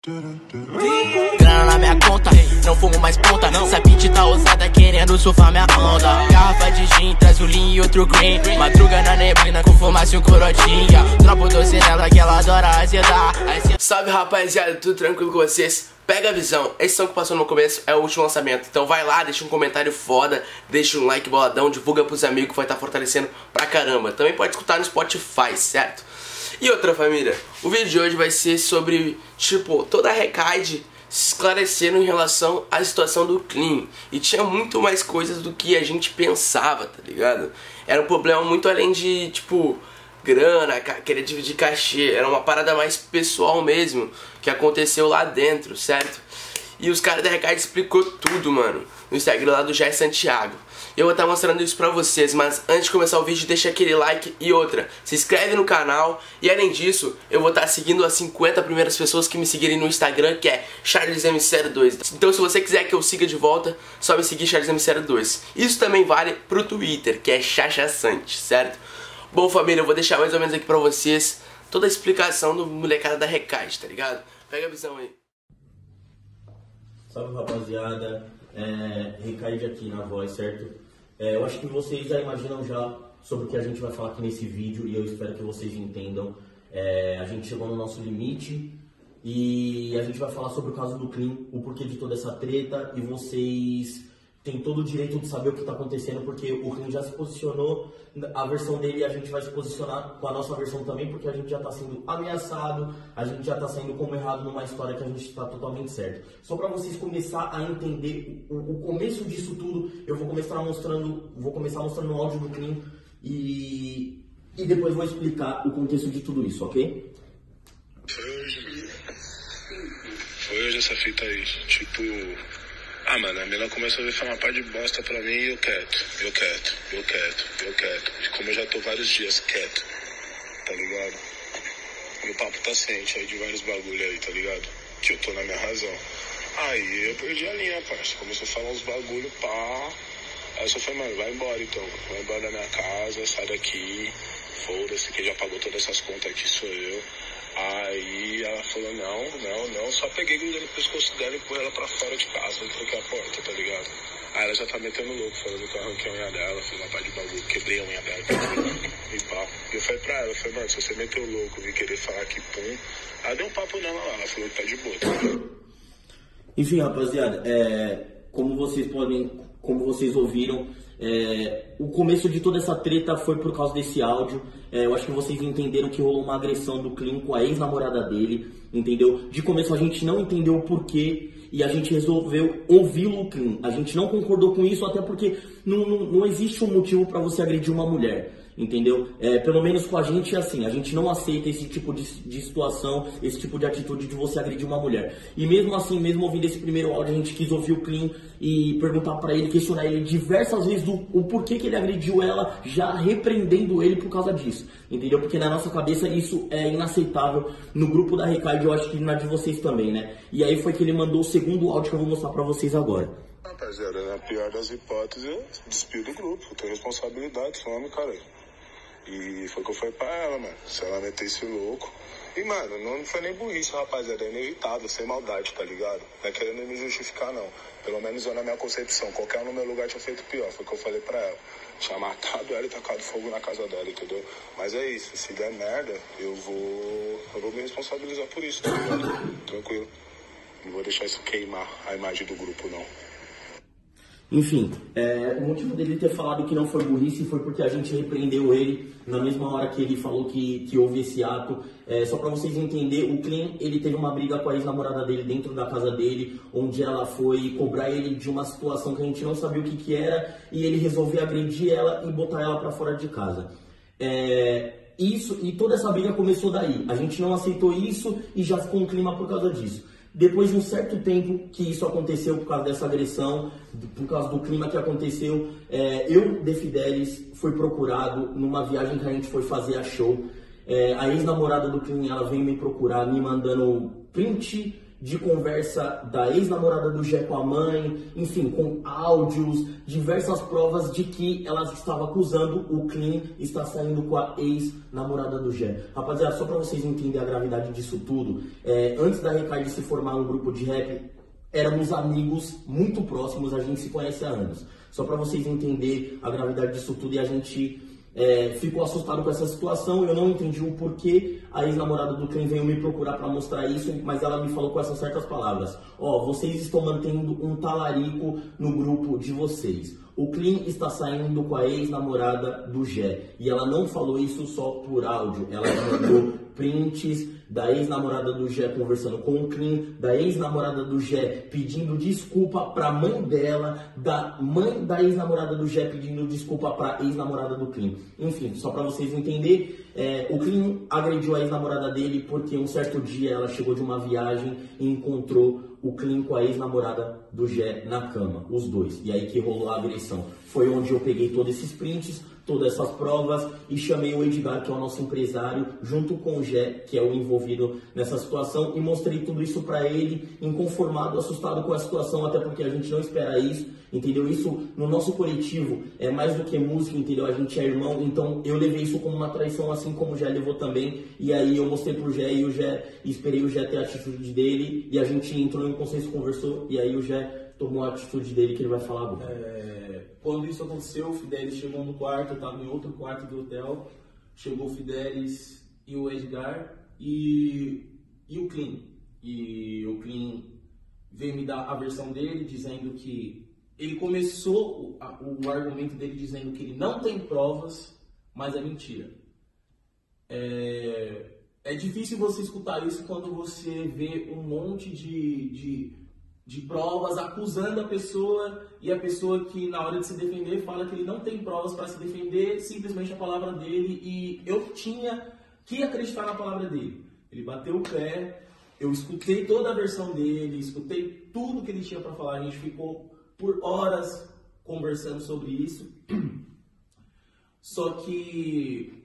Grana na minha conta, não fumo mais ponta. Essa beat tá ousada querendo surfar minha onda. Garrafa de gin, traz o lean e outro green. Madruga na neblina com fumaça e um corotinha. Dropo doce nela que ela adora azedar. Salve rapaziada, tudo tranquilo com vocês? Pega a visão, esse som que passou no começo é o último lançamento. Então vai lá, deixa um comentário foda, deixa um like boladão, divulga pros amigos que vai estar fortalecendo pra caramba. Também pode escutar no Spotify, certo? E outra família, o vídeo de hoje vai ser sobre, tipo, toda a Recaide se esclarecendo em relação à situação do Clean. E tinha muito mais coisas do que a gente pensava, tá ligado? Era um problema muito além de, tipo, grana, querer dividir cachê. Era uma parada mais pessoal mesmo, que aconteceu lá dentro, certo? E os caras da Recaide explicou tudo, mano, no Instagram lá do Jair Santiago. Eu vou estar mostrando isso pra vocês, mas antes de começar o vídeo, deixa aquele like e outra, se inscreve no canal. E além disso, eu vou estar seguindo as 50 primeiras pessoas que me seguirem no Instagram, que é CharlesM02. Então se você quiser que eu siga de volta, só me seguir CharlesM02. Isso também vale pro Twitter, que é ChachaSante, certo? Bom família, eu vou deixar mais ou menos aqui pra vocês toda a explicação do molecada da Recaide, tá ligado? Pega a visão aí. Salve rapaziada, Recaide aqui na voz, certo? Eu acho que vocês já imaginam já sobre o que a gente vai falar aqui nesse vídeo e eu espero que vocês entendam. A gente chegou no nosso limite e a gente vai falar sobre o caso do Clean, o porquê de toda essa treta, e vocês têm todo o direito de saber o que está acontecendo, porque o Clean já se posicionou, a versão dele, a gente vai se posicionar com a nossa versão também, porque a gente já está sendo ameaçado, a gente já está saindo como errado numa história que a gente está totalmente certo. Só para vocês começar a entender o começo disso tudo, eu vou começar mostrando o áudio do Clean e depois vou explicar o contexto de tudo isso, ok? Foi hoje essa fita aí, tipo... mano, a mina começou a falar uma par de bosta pra mim e eu quieto. Como eu já tô vários dias quieto, tá ligado? E o papo tá ciente aí de vários bagulho aí, tá ligado? Que eu tô na minha razão. Aí eu perdi a linha, parça. Começou a falar uns bagulho, pá. Aí eu só falei, mano, vai embora então. Vai embora da minha casa, sai daqui. Foda-se, quem já pagou todas essas contas aqui sou eu. Aí ela falou, não, só peguei grudando no pescoço dela e pôr ela pra fora de casa, não troquei a porta, tá ligado? Aí ela já tá metendo louco, falando que eu arranquei a unha dela, fiz uma parte de bagulho, quebrei a unha dela, e pá. E eu falei pra ela, mano, se você meteu louco, vir querer falar que pum, ela deu um papo nela lá, ela falou que tá de boa, tá ligado? Enfim, rapaziada, como vocês ouviram, o começo de toda essa treta foi por causa desse áudio. Eu acho que vocês entenderam que rolou uma agressão do Clean com a ex-namorada dele, entendeu? De começo a gente não entendeu o porquê e a gente resolveu ouvi-lo, Clean. A gente não concordou com isso, até porque não existe um motivo para você agredir uma mulher, entendeu? Pelo menos com a gente é assim, a gente não aceita esse tipo de situação, esse tipo de atitude de você agredir uma mulher. E mesmo assim, mesmo ouvindo esse primeiro áudio, a gente quis ouvir o Clean e perguntar pra ele, questionar ele diversas vezes o porquê que ele agrediu ela, já repreendendo ele por causa disso, entendeu? Porque na nossa cabeça isso é inaceitável. No grupo da Recaide, eu acho que na de vocês também, né? E aí foi que ele mandou o segundo áudio que eu vou mostrar pra vocês agora. Rapaziada, na pior das hipóteses, eu despido do grupo, eu tenho responsabilidade, some, cara. E foi o que eu falei pra ela, mano, se ela metesse louco. E, mano, não foi nem burrice, rapaziada, é inevitável, sem maldade, tá ligado? Não é querendo me justificar, não. Pelo menos eu, na minha concepção, qualquer um no meu lugar tinha feito pior, foi o que eu falei pra ela. Tinha matado ela e tacado fogo na casa dela, entendeu? Mas é isso, se der merda, eu vou me responsabilizar por isso, tá ligado? Tranquilo. Não vou deixar isso queimar a imagem do grupo, não. Enfim, o motivo dele ter falado que não foi burrice foi porque a gente repreendeu ele na mesma hora que ele falou que houve esse ato. Só pra vocês entenderem, o Clean, ele teve uma briga com a ex-namorada dele dentro da casa dele, onde ela foi cobrar ele de uma situação que a gente não sabia o que era, e ele resolveu agredir ela e botar ela pra fora de casa. E toda essa briga começou daí. A gente não aceitou isso e já ficou um clima por causa disso. Depois de um certo tempo que isso aconteceu por causa dessa agressão, por causa do clima que aconteceu, eu, De Fidelis, fui procurado numa viagem que a gente foi fazer a show. A ex-namorada do Clean, ela veio me procurar, me mandando print de conversa da ex-namorada do Gé com a mãe, enfim, com áudios, diversas provas de que ela estava acusando o Clean estar saindo com a ex-namorada do Gé. Rapaziada, só pra vocês entenderem a gravidade disso tudo, antes da Recaide se formar um grupo de rap, éramos amigos muito próximos, a gente se conhece há anos. Só pra vocês entenderem a gravidade disso tudo, e a gente ficou assustado com essa situação. Eu não entendi o porquê a ex-namorada do Clean veio me procurar para mostrar isso, mas ela me falou com essas certas palavras: ó, vocês estão mantendo um talarico no grupo de vocês. O Clean está saindo com a ex-namorada do Gé. E ela não falou isso só por áudio, ela mandou prints da ex-namorada do Gé conversando com o Clean, da ex-namorada do Gé pedindo desculpa pra mãe dela, da mãe da ex-namorada do Gé pedindo desculpa pra ex-namorada do Clean. Enfim, só pra vocês entenderem, o Clean agrediu a ex-namorada dele porque um certo dia ela chegou de uma viagem e encontrou o Clean com a ex-namorada do Gé na cama, os dois. E aí que rolou a agressão. Foi onde eu peguei todos esses prints, todas essas provas, e chamei o Edgar, que é o nosso empresário, junto com o Gé, que é o envolvido nessa situação, e mostrei tudo isso pra ele, inconformado, assustado com a situação, até porque a gente não espera isso, entendeu? Isso no nosso coletivo é mais do que música, entendeu? A gente é irmão, então eu levei isso como uma traição, assim como o Gé levou também, e aí eu mostrei pro Gé, e o Gé, esperei o Gé ter a atitude dele, e a gente entrou em um consenso, conversou, e aí o Gé tomou a atitude dele, que ele vai falar agora. Quando isso aconteceu, o Fidelis chegou no quarto, eu estava em outro quarto do hotel, chegou o Fidelis e o Edgar e o Clean. E o Clean veio me dar a versão dele, dizendo que ele começou o argumento dele dizendo que ele não tem provas, mas é mentira. É difícil você escutar isso quando você vê um monte de provas acusando a pessoa, e a pessoa que na hora de se defender fala que ele não tem provas para se defender, simplesmente a palavra dele, e eu tinha que acreditar na palavra dele. Ele bateu o pé, eu escutei toda a versão dele, escutei tudo que ele tinha para falar, a gente ficou por horas conversando sobre isso. Só que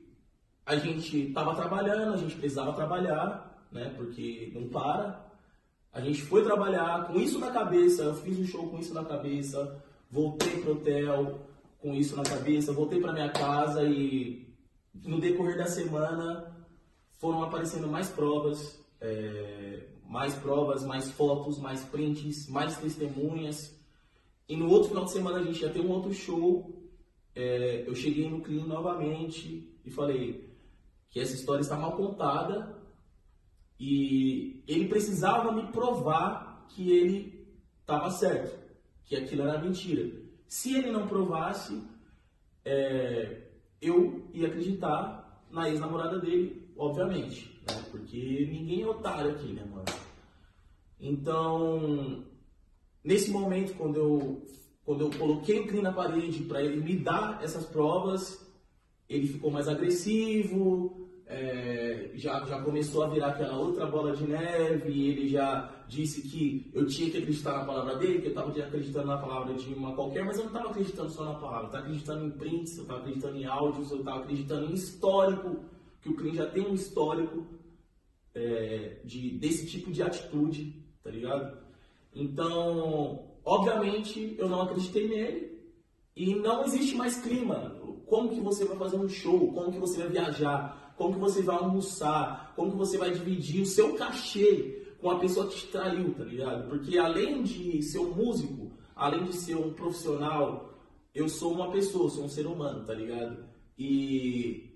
a gente estava trabalhando, a gente precisava trabalhar, né, porque não para. A gente foi trabalhar com isso na cabeça, eu fiz um show com isso na cabeça, voltei pro hotel com isso na cabeça, voltei para minha casa, e no decorrer da semana foram aparecendo mais provas, mais fotos, mais prints, mais testemunhas. E no outro final de semana a gente ia ter um outro show. Eu cheguei no Clean novamente e falei que essa história está mal contada, e ele precisava me provar que ele estava certo, que aquilo era mentira. Se ele não provasse, eu ia acreditar na ex-namorada dele, obviamente, né? Porque ninguém é otário aqui, né, mano? Então, nesse momento, quando eu coloquei o Clean na parede para ele me dar essas provas, ele ficou mais agressivo. Já começou a virar aquela outra bola de neve, e ele já disse que eu tinha que acreditar na palavra dele, que eu estava acreditando na palavra de uma qualquer, mas eu não estava acreditando só na palavra, eu estava acreditando em prints, eu estava acreditando em áudios, eu estava acreditando em histórico, que o Clean já tem um histórico desse tipo de atitude, tá ligado? Então, obviamente, eu não acreditei nele, e não existe mais clima. Como que você vai fazer um show? Como que você vai viajar? Como que você vai almoçar? Como que você vai dividir o seu cachê com a pessoa que te traiu, tá ligado? Porque além de ser um músico, além de ser um profissional, eu sou uma pessoa, sou um ser humano, tá ligado? E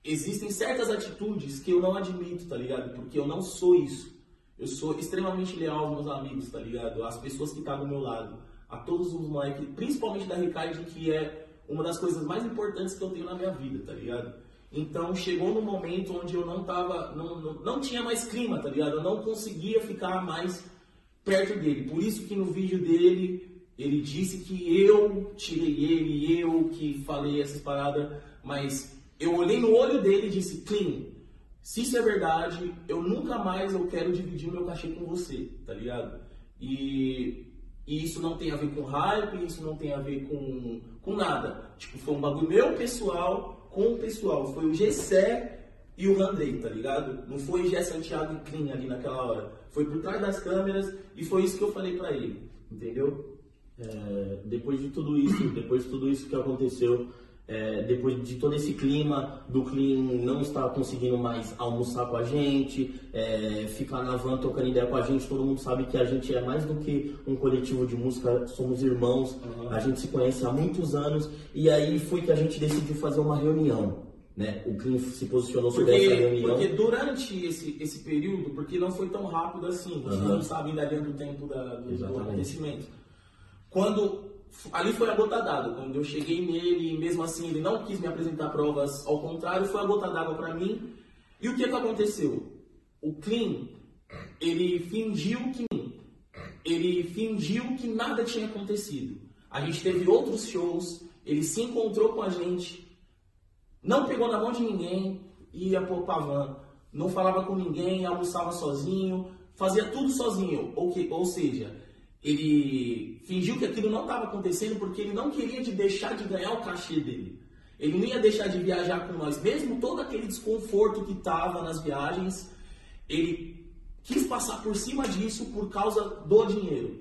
existem certas atitudes que eu não admito, tá ligado? Porque eu não sou isso. Eu sou extremamente leal aos meus amigos, tá ligado? Às pessoas que estão do meu lado, a todos os moleques, principalmente da Recaide, que é uma das coisas mais importantes que eu tenho na minha vida, tá ligado? Então chegou no momento onde eu não tinha mais clima, tá ligado? Eu não conseguia ficar mais perto dele. Por isso que no vídeo dele, ele disse que eu tirei ele, eu que falei essas paradas, mas eu olhei no olho dele e disse: Clean, se isso é verdade, eu nunca mais quero dividir o meu cachê com você, tá ligado? E isso não tem a ver com hype, isso não tem a ver com nada. Tipo, foi um bagulho meu pessoal com o pessoal. Foi o Gessé e o Randrei, tá ligado? Não foi o Gé Santiago e Clean ali naquela hora. Foi por trás das câmeras e foi isso que eu falei pra ele, entendeu? Depois de tudo isso que aconteceu, depois de todo esse clima, do Clean não estar conseguindo mais almoçar com a gente, ficar na van trocando ideia com a gente, todo mundo sabe que a gente é mais do que um coletivo de música, somos irmãos, a gente se conhece há muitos anos, e aí foi que a gente decidiu fazer uma reunião, né? O Clean se posicionou sobre essa reunião. Porque durante esse período, porque não foi tão rápido assim, a gente não sabe ainda dentro do tempo do acontecimento. Ali foi a gota d'água, quando eu cheguei nele, mesmo assim ele não quis me apresentar provas, ao contrário, foi a gota d'água para mim. E o que aconteceu? O Clean, ele fingiu que nada tinha acontecido. A gente teve outros shows, ele se encontrou com a gente, não pegou na mão de ninguém, ia pra van, não falava com ninguém, almoçava sozinho, fazia tudo sozinho, ou seja, ele fingiu que aquilo não estava acontecendo porque ele não queria deixar de ganhar o cachê dele. Ele não ia deixar de viajar com nós, mesmo todo aquele desconforto que estava nas viagens, ele quis passar por cima disso por causa do dinheiro.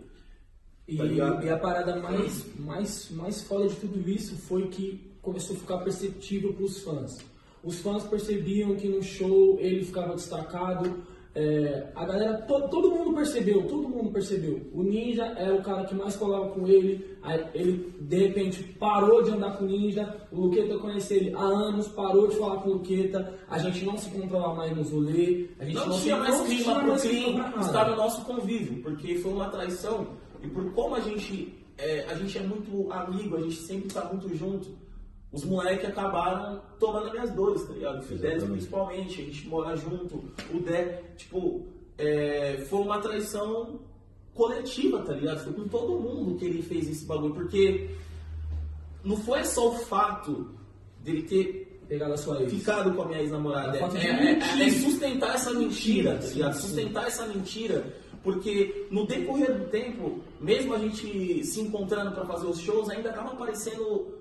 E a parada mais foda de tudo isso foi que começou a ficar perceptível para os fãs. Os fãs percebiam que no show ele ficava destacado. A galera, todo mundo percebeu. O Ninja era o cara que mais colava com ele. Ele de repente parou de andar com o Ninja. O Luqueta conhecia ele há anos, parou de falar com o Luqueta. A gente não se controlava mais nos rolês. A gente não tinha mais clima pro Clean estar no nosso convívio, porque foi uma traição. E por como a gente é muito amigo, a gente sempre tá muito junto. Os moleques acabaram tomando as minhas dores, tá ligado? O Fidelis principalmente, a gente mora junto, o Dé, foi uma traição coletiva, tá ligado? Foi com todo mundo que ele fez esse bagulho, porque não foi só o fato dele ter pegado a sua ex, ficado com a minha ex-namorada, é sustentar essa mentira, tá ligado? Sustentar essa mentira, porque no decorrer do tempo, mesmo a gente se encontrando pra fazer os shows, ainda tava aparecendo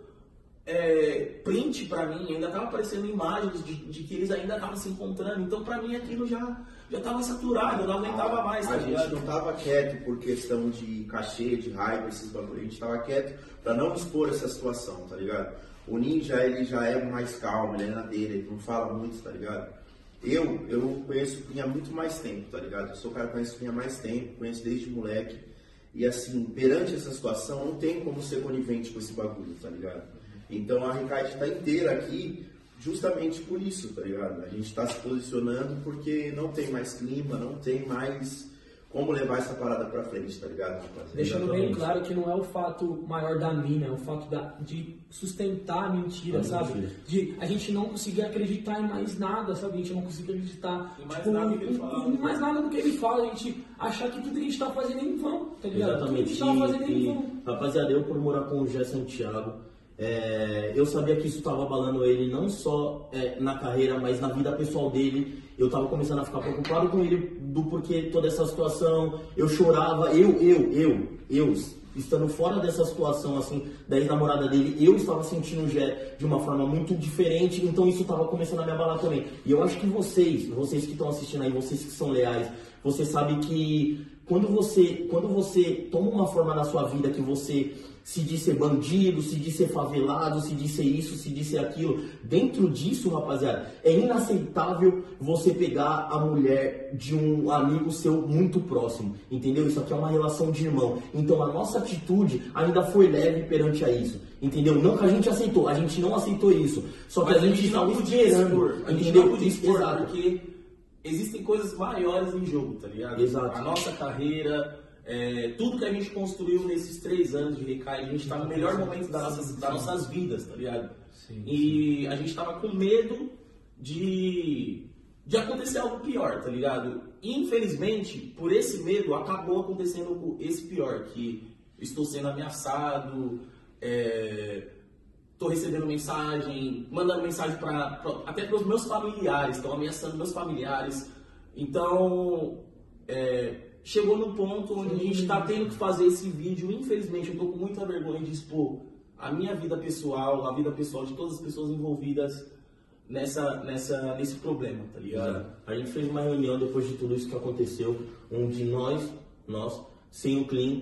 print pra mim, ainda tava aparecendo imagens de que eles ainda estavam se encontrando, então pra mim aquilo já tava saturado, eu não aguentava mais, tá ligado? A gente não tava quieto por questão de cachê, de raiva, esses bagulho, a gente tava quieto pra não expor essa situação, tá ligado? O Ninja, ele já é mais calmo, ele é na dele, ele não fala muito, tá ligado? Eu conheço o Clean há muito mais tempo, tá ligado? Eu sou o cara que conhece o Clean há mais tempo, conheço desde moleque, e assim, perante essa situação, não tem como ser conivente com esse bagulho, tá ligado? Então a Ricardo está inteira aqui justamente por isso, tá ligado? A gente está se posicionando porque não tem mais clima, não tem mais como levar essa parada pra frente, tá ligado? Deixando bem claro que não é o fato maior da mina, é o fato de sustentar a mentira, sabe? De a gente não conseguir acreditar em mais nada, sabe? A gente não conseguir acreditar em mais nada do que ele fala, a gente achar que tudo que a gente tá fazendo é em vão, tá ligado? Exatamente. Tudo que a gente tá fazendo é em vão. Rapaziada, eu por morar com o Gé Santiago, eu sabia que isso estava abalando ele não só na carreira, mas na vida pessoal dele. Eu estava começando a ficar preocupado com ele do porquê toda essa situação. Eu chorava, eu estando fora dessa situação assim da ex-namorada dele, eu estava sentindo o Gé de uma forma muito diferente, então isso estava começando a me abalar também. E eu acho que vocês que estão assistindo aí, vocês que são leais, você sabe que quando você toma uma forma na sua vida que você se diz ser bandido, se diz ser favelado, se diz ser isso, se diz ser aquilo. Dentro disso, rapaziada, é inaceitável você pegar a mulher de um amigo seu muito próximo, entendeu? Isso aqui é uma relação de irmão. Então a nossa atitude ainda foi leve perante a isso, entendeu? Não que a gente aceitou, a gente não aceitou isso. Só que a gente estava esperando, entendeu? Exato. Porque existem coisas maiores em jogo, tá ligado? Exato. A nossa carreira... tudo que a gente construiu nesses 3 anos de Recai, a gente tá no melhor momento das nossas vidas, tá ligado? Sim, e a gente tava com medo de acontecer algo pior, tá ligado? E, infelizmente, por esse medo, acabou acontecendo esse pior, que estou sendo ameaçado, tô recebendo mensagem, mandando mensagem até para os meus familiares, estão ameaçando meus familiares. Então, chegou num ponto onde a gente está tendo que fazer esse vídeo. Infelizmente, eu tô com muita vergonha de expor a minha vida pessoal, a vida pessoal de todas as pessoas envolvidas nesse problema, tá ligado? A gente fez uma reunião depois de tudo isso que aconteceu, onde nós, sem o Clean,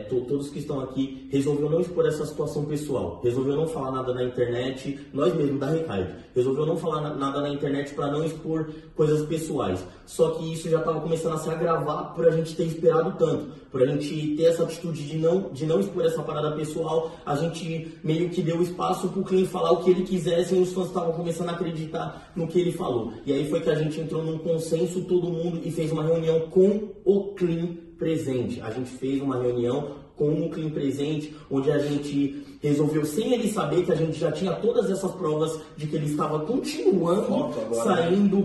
todos que estão aqui, resolveu não expor essa situação pessoal, resolveu não falar nada na internet, nós mesmos da Recaide, resolveu não falar nada na internet para não expor coisas pessoais. Só que isso já estava começando a se agravar por a gente ter esperado tanto, por a gente ter essa atitude de não expor essa parada pessoal. A gente meio que deu espaço para o Clean falar o que ele quisesse e os fãs estavam começando a acreditar no que ele falou. E aí foi que a gente entrou num consenso, todo mundo, e fez uma reunião com o Clean presente. A gente fez uma reunião com o Clean presente, onde a gente resolveu, sem ele saber, que a gente já tinha todas essas provas de que ele estava continuando saindo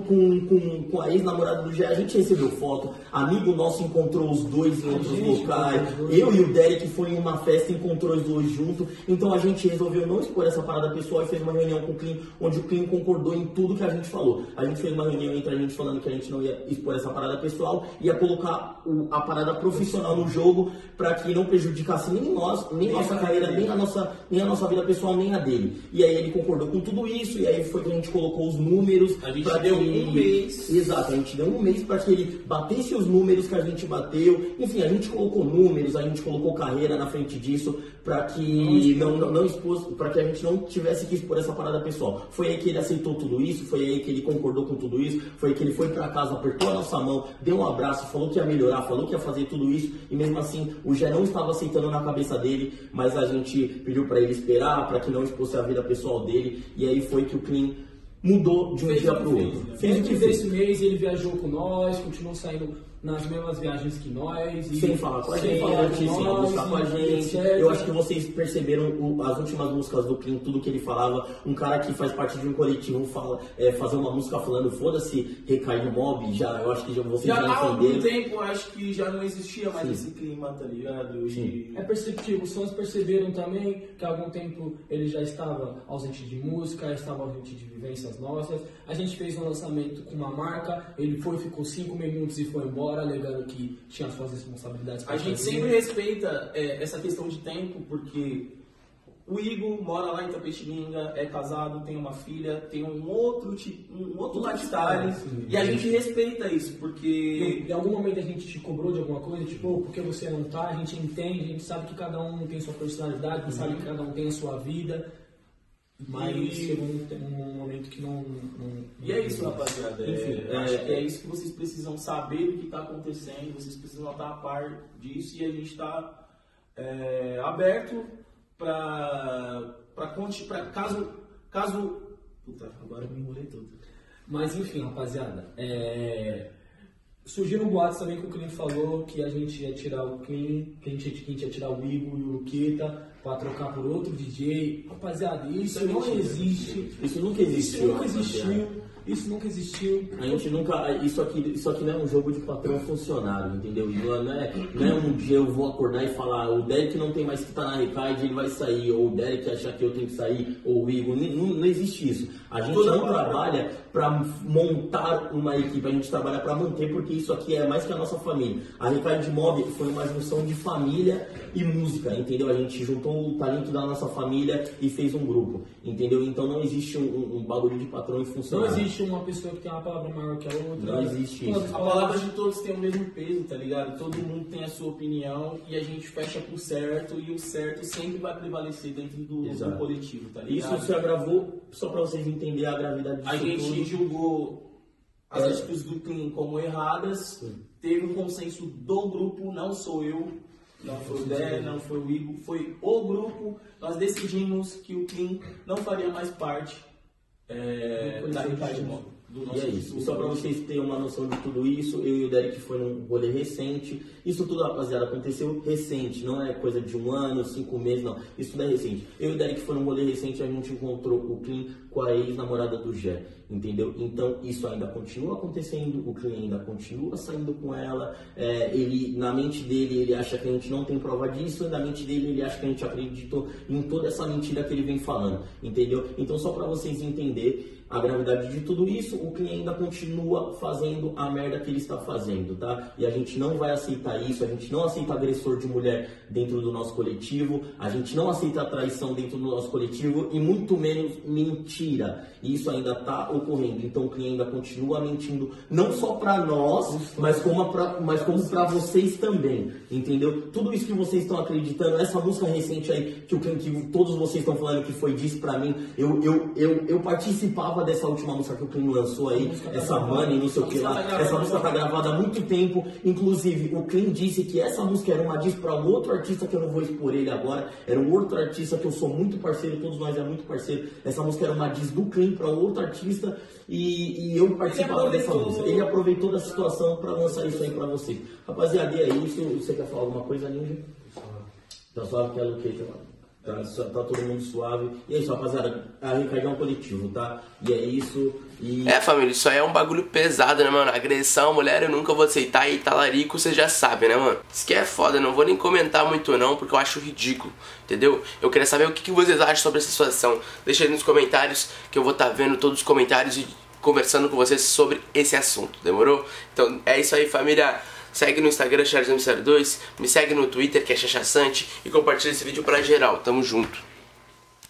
com a ex-namorada do Gé. A gente recebeu foto, amigo nosso encontrou os dois em outros locais, eu e o Derek foi em uma festa e encontrou os dois juntos. Então a gente resolveu não expor essa parada pessoal e fez uma reunião com o Clean, onde o Clean concordou em tudo que a gente falou. A gente fez uma reunião entre a gente falando que a gente não ia expor essa parada pessoal, ia colocar a parada profissional no jogo para que não prejudicasse nem nós, nem nossa carreira, nem a nossa vida pessoal, nem a dele. E aí ele concordou com tudo isso, e aí foi que a gente colocou os números. A gente deu um mês. Exato, a gente deu um mês para que ele batesse os números que a gente bateu. Enfim, a gente colocou números, a gente colocou carreira na frente disso, para que não expôs, para que a gente não tivesse que expor essa parada pessoal. Foi aí que ele aceitou tudo isso, foi aí que ele concordou com tudo isso, foi aí que ele foi para casa, apertou a nossa mão, deu um abraço, falou que ia melhorar, falou que ia fazer tudo isso, e mesmo assim o Gé não estava aceitando na cabeça dele, mas a gente pediu para ele esperar, para que não expôsse a vida pessoal dele, e aí foi que o Clean mudou de um dia para o outro. Fez o que fez esse mês, ele viajou com nós, continuou saindo nas mesmas viagens que nós. E sem falar com a gente, sem buscar com a gente. Eu acho que vocês perceberam as últimas músicas do Clean, tudo que ele falava. Um cara que faz parte de um coletivo fazer uma música falando foda-se, Recaide Mob, eu acho que vocês já há entenderam. algum tempo, acho que já não existia mais esse clima, tá ligado? É perceptível, os fãs perceberam também que há algum tempo ele já estava ausente de música, estava ausente de vivências nossas. A gente fez um lançamento com uma marca, ele ficou 5 minutos e foi embora, alegando que tinha suas responsabilidades. A gente sempre respeita essa questão de tempo, porque o Igor mora lá em Itapetininga, é casado, tem uma filha, tem um outro lifestyle, e a gente respeita isso, porque em algum momento a gente te cobrou de alguma coisa, tipo, por que você não tá? A gente entende, a gente sabe que cada um tem sua personalidade, a gente sabe que cada um tem a sua vida. Mas chegou um momento que não e é isso, rapaziada. Enfim, acho que é isso que vocês precisam saber do que está acontecendo, vocês precisam estar a par disso, e a gente está aberto para caso. Puta, agora eu me enrolei todo. Mas enfim, rapaziada. Surgiram boatos também que o Clean falou que a gente ia tirar o Clean, que a gente ia tirar o Igor e o Luqueta para trocar por outro DJ. Rapaziada, isso não existe. Isso nunca existiu. Isso nunca existiu. A gente nunca. Isso aqui não é um jogo de patrão funcionário, entendeu? Não é um dia eu vou acordar e falar, o Derek não tem mais que estar na Recaide, ele vai sair, ou o Derek achar que eu tenho que sair, ou o Igor. Não existe isso. A gente não trabalha para montar uma equipe, a gente trabalha para manter, porque isso aqui é mais que a nossa família. A Recaide Mob foi uma junção de família e música, entendeu? A gente juntou o talento da nossa família e fez um grupo, entendeu? Então não existe um bagulho de patrão e funcionário. Não existe uma pessoa que tem uma palavra maior que a outra. Não existe isso. A palavra de todos tem o mesmo peso, tá ligado? Todo mundo tem a sua opinião e a gente fecha pro certo, e o certo sempre vai prevalecer dentro do coletivo, tá ligado? Isso se agravou, só pra vocês entenderem a gravidade disso. A gente julgou as atitudes do Clean como erradas, teve um consenso do grupo, não sou eu, não foi o Dé, não foi o Igor, foi o grupo. Nós decidimos que o Clean não faria mais parte da Recaide Mob. E é isso. E só para vocês terem uma noção de tudo isso, eu e o Derek foi num rolê recente. Isso tudo, rapaziada, aconteceu recente, não é coisa de 1 ano, 5 meses, não. Isso tudo é recente. Eu e o Derek foi num rolê recente, a gente encontrou o Clean com a ex-namorada do Gé, entendeu? Então isso ainda continua acontecendo, o Clean ainda continua saindo com ela. Ele, na mente dele, ele acha que a gente não tem prova disso, e na mente dele ele acha que a gente acreditou em toda essa mentira que ele vem falando, entendeu? Então só para vocês entenderem, a gravidade de tudo isso, o Clean ainda continua fazendo a merda que ele está fazendo, tá? E a gente não vai aceitar isso, a gente não aceita agressor de mulher dentro do nosso coletivo, a gente não aceita traição dentro do nosso coletivo e muito menos mentira. E isso ainda está ocorrendo. Então o Clean ainda continua mentindo, não só para nós, mas como para vocês também, entendeu? Tudo isso que vocês estão acreditando, essa música recente aí, que todos vocês estão falando que foi disso pra mim, eu participava dessa última música que o Clean lançou aí, essa Money, não sei o que lá, essa música tá gravada há muito tempo, inclusive o Clean disse que essa música era uma diss pra um outro artista que eu não vou expor ele agora, era um outro artista que eu sou muito parceiro, todos nós é muito parceiro, essa música era uma diss do Clean pra outro artista e eu participava dessa música, ele aproveitou da situação pra lançar isso aí pra vocês. Rapaziada, e é isso, você quer falar alguma coisa, Ninja? Tá suave que é Luquete, mano. Tá todo mundo suave. E é isso, rapaziada. A Ricardo é um coletivo, tá? E é isso. Família, isso aí é um bagulho pesado, né, mano? Agressão, mulher, eu nunca vou aceitar. E talarico, você já sabe, né, mano? Isso que é foda, não vou nem comentar muito não, porque eu acho ridículo, entendeu? Eu queria saber o que vocês acham sobre essa situação. Deixa aí nos comentários, que eu vou estar vendo todos os comentários e conversando com vocês sobre esse assunto, demorou? Então é isso aí, família. Segue no Instagram, Charles2, me segue no Twitter, que é Chachaçante, e compartilha esse vídeo pra geral. Tamo junto.